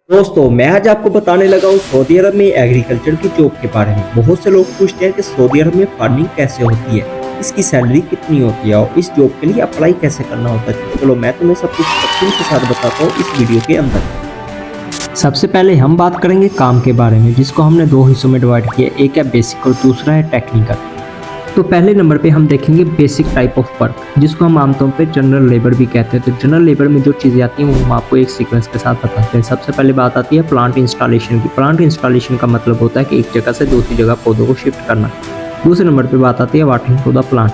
दोस्तों मैं आज आपको बताने लगा हूँ सऊदी अरब में एग्रीकल्चर की जॉब के बारे में। बहुत से लोग पूछते हैं कि सऊदी अरब में फार्मिंग कैसे होती है, इसकी सैलरी कितनी होती है और इस जॉब के लिए अप्लाई कैसे करना होता है। चलो मैं तुम्हें सब कुछ तफसील के साथ बताता हूँ इस वीडियो के अंदर। सबसे पहले हम बात करेंगे काम के बारे में, जिसको हमने दो हिस्सों में डिवाइड किया, एक है बेसिक और दूसरा है टेक्निकल। तो पहले नंबर पे हम देखेंगे बेसिक टाइप ऑफ वर्क, जिसको हम आमतौर पे जनरल लेबर भी कहते हैं। तो जनरल लेबर में जो चीज़ें आती हैं वो हम आपको एक सीक्वेंस के साथ बताते हैं। सबसे पहले बात आती है प्लांट इंस्टॉलेशन की। प्लांट इंस्टॉलेशन का मतलब होता है कि एक जगह से दूसरी जगह पौधों को शिफ्ट करना। दूसरे नंबर पे बात आती है वाटरिंग फॉर द प्लांट,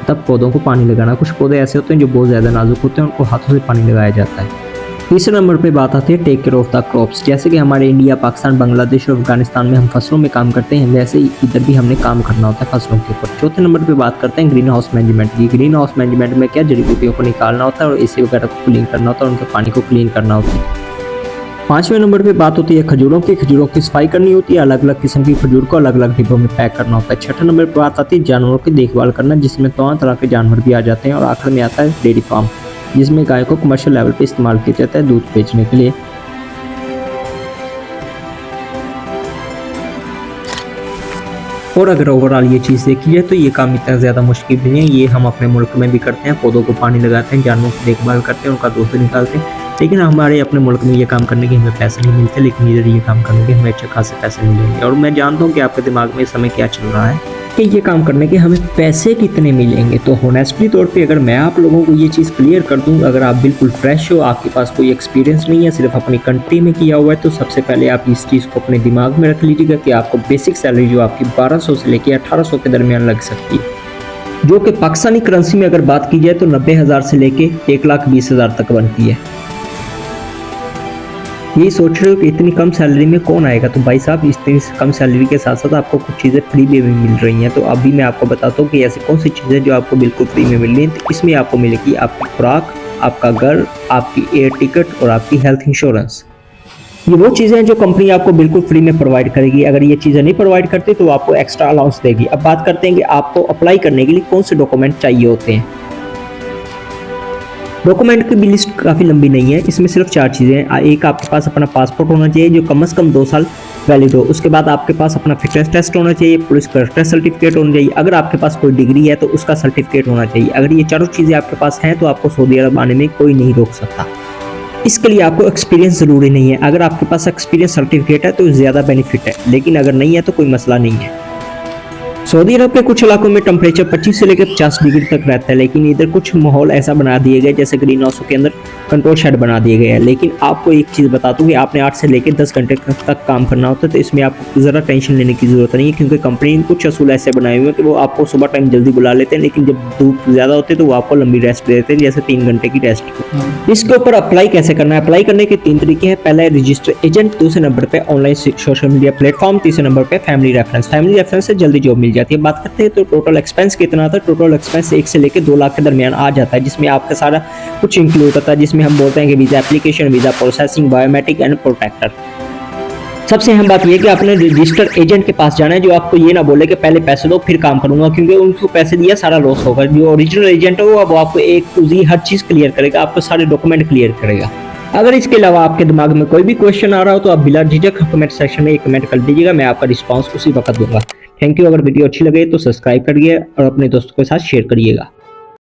तब पौधों को पानी लगाना। कुछ पौधे ऐसे होते हैं जो बहुत ज़्यादा नाजुक होते हैं, उनको हाथों से पानी लगाया जाता है। तीसरे नंबर पे बात आती है take care of the crops. जैसे कि हमारे इंडिया, पाकिस्तान, बांग्लादेश और अफगानिस्तान में हम फसलों में काम करते हैं, वैसे ही इधर भी हमने काम करना होता है फसलों के ऊपर। चौथे नंबर पे बात करते हैं ग्रीन हाउस मैनेजमेंट की। ग्रीन हाउस मैनेजमेंट में क्या, जड़ी बूटियों को निकालना होता है और एसी वगैरह को क्लीन करना होता है और उनके पानी को क्लीन करना होता है। पांचवें नंबर पे बात होती है खजूरों की। खजूरों की सफाई करनी होती है, अलग अलग किस्म की खजूर को अलग अलग डिब्बों में पैक करना होता है। छठे नंबर पर बात आती है जानवरों की देखभाल करना, जिसमें तरह तरह के जानवर भी आ जाते हैं। और आखिर में आता है डेयरी फार्म, जिसमें गाय को कमर्शियल लेवल पे इस्तेमाल किया जाता है दूध बेचने के लिए। और अगर ओवरऑल ये चीज़ देखी जाए तो ये काम इतना ज़्यादा मुश्किल नहीं है। ये हम अपने मुल्क में भी करते हैं, पौधों को पानी लगाते हैं, जानवरों की देखभाल करते हैं, उनका दूध निकालते हैं। लेकिन हमारे अपने मुल्क में ये काम करने के हमें पैसे नहीं मिलते, लेकिन इधर ये काम करने के हमें अच्छे खासे पैसे मिलेंगे। और मैं जानता हूँ कि आपके दिमाग में इस समय क्या चल रहा है कि ये काम करने के हमें पैसे कितने मिलेंगे। तो होनेस्टली तौर पे अगर मैं आप लोगों को ये चीज़ क्लियर कर दूँ, अगर आप बिल्कुल फ्रेश हो, आपके पास कोई एक्सपीरियंस नहीं है, सिर्फ अपनी कंट्री में किया हुआ है, तो सबसे पहले आप इस चीज़ को अपने दिमाग में रख लीजिएगा कि आपको बेसिक सैलरी जो आपकी 1200 से लेकर 1800 के दरमियान लग सकती है, जो कि पाकिस्तानी करेंसी में अगर बात की जाए तो 90,000 से लेके 1,20,000 तक बनती है। ये सोच रहे हो कि इतनी कम सैलरी में कौन आएगा, तो भाई साहब इतनी कम सैलरी के साथ साथ आपको कुछ चीज़ें फ्री में भी मिल रही हैं। तो अभी मैं आपको बताता हूँ कि ऐसी कौन सी चीज़ें जो आपको बिल्कुल फ्री में मिल रही हैं। तो इसमें आपको मिलेगी आपकी खुराक, आपका घर, आपकी एयर टिकट और आपकी हेल्थ इंश्योरेंस। ये वो चीज़ें हैं जो कंपनी आपको बिल्कुल फ्री में प्रोवाइड करेगी। अगर ये चीज़ें नहीं प्रोवाइड करती तो आपको एक्स्ट्रा अलाउंस देगी। अब बात करते हैं कि आपको अप्लाई करने के लिए कौन से डॉक्यूमेंट चाहिए होते हैं। डॉक्यूमेंट की भी लिस्ट काफ़ी लंबी नहीं है, इसमें सिर्फ 4 चीज़ें हैं। एक, आपके पास अपना पासपोर्ट होना चाहिए जो कम से कम 2 साल वैलिड हो। उसके बाद आपके पास अपना फिटनेस टेस्ट होना चाहिए, पुलिस का टेस्ट सर्टिफिकेट होना चाहिए। अगर आपके पास कोई डिग्री है तो उसका सर्टिफिकेट होना चाहिए। अगर ये चारों चीज़ें आपके पास हैं तो आपको सऊदी अरब आने में कोई नहीं रोक सकता। इसके लिए आपको एक्सपीरियंस ज़रूरी नहीं है। अगर आपके पास एक्सपीरियंस सर्टिफिकेट है तो ज़्यादा बेनिफिट है, लेकिन अगर नहीं है तो कोई मसला नहीं है। सऊदी अरब के कुछ इलाकों में टेम्परेचर 25 से लेकर 50 डिग्री तक रहता है, लेकिन इधर कुछ माहौल ऐसा बना दिए गए जैसे ग्रीन हाउस के अंदर कंट्रोल शेड बना दिए गए हैं। लेकिन आपको एक चीज़ बता दूं कि आपने 8 से लेकर 10 घंटे तक काम करना होता है, तो इसमें आपको ज़रा टेंशन लेने की ज़रूरत नहीं है, क्योंकि कंपनी ने कुछ असूल ऐसे बनाए हुए हैं कि वो आपको सुबह टाइम जल्दी बुला लेते हैं, लेकिन जब धूप ज़्यादा होती है तो वो आपको लंबी रेस्ट देते हैं, जैसे 3 घंटे की रेस्ट। इसके ऊपर अप्लाई कैसे करना है? अप्लाई करने के 3 तरीके हैं। पहला है रजिस्टर एजेंट, दूसरे नंबर पर ऑनलाइन सोशल मीडिया प्लेटफॉर्म, तीसरे नंबर पर फैमिली रेफरेंस। फैमिली रेफरेंस से जल्दी जॉब मिल जाती है। बात करते हैं तो टोटल एक्सपेंस कितना था। टोटल एक्सपेंस 1 से लेकर 2 लाख के दरमियान आ जाता है, जिसमें आपका सारा कुछ इंक्लूड होता है, जिसमें हम बोलते हैं कि visa application, visa processing, biometric and protector. सबसे अहम बात यह है कि आपने रजिस्टर्ड एजेंट के पास जाना है, जो आपको ये ना बोले कि पहले पैसे दो फिर काम करूंगा, क्योंकि उनको पैसे दिया सारा लॉस होगा। जो ओरिजिनल एजेंट है वो आपको एक उसी हर चीज़ क्लियर करेगा, आपको सारे डॉक्यूमेंट क्लियर करेगा। अगर इसके अलावा आपके दिमाग में कोई भी क्वेश्चन आ रहा हो तो आप बिला झिझक कमेंट सेक्शन में कमेंट कर दीजिएगा, मैं आपका रिस्पांस उसी वक्त दूंगा। Thank you. अगर वीडियो अच्छी लगे तो सब्सक्राइब करिए और अपने दोस्तों के साथ शेयर करिएगा।